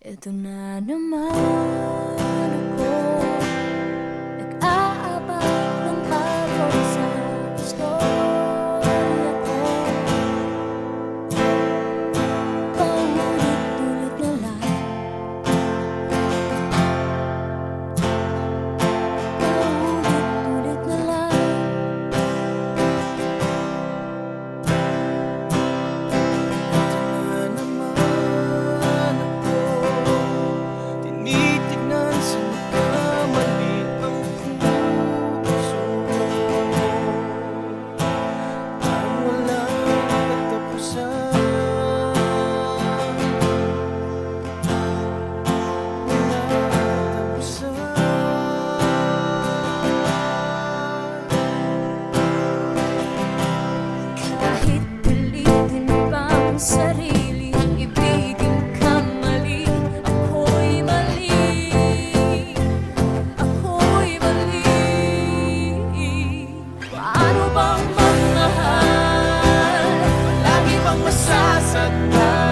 Ito na naman ako, nag-aabang ng bago sa istorya ko. Paulit-ulit na lang, paulit-ulit na lang. Na naman ako, tinitignan sa magkamali ang puso ko. Parang walang katapusan, walang katapusan. Kahit pilitin pang sarili, ibigin ka mali. Ako'y mali, ako'y mali. Paano bang magmahal? Lagi bang masasaktan?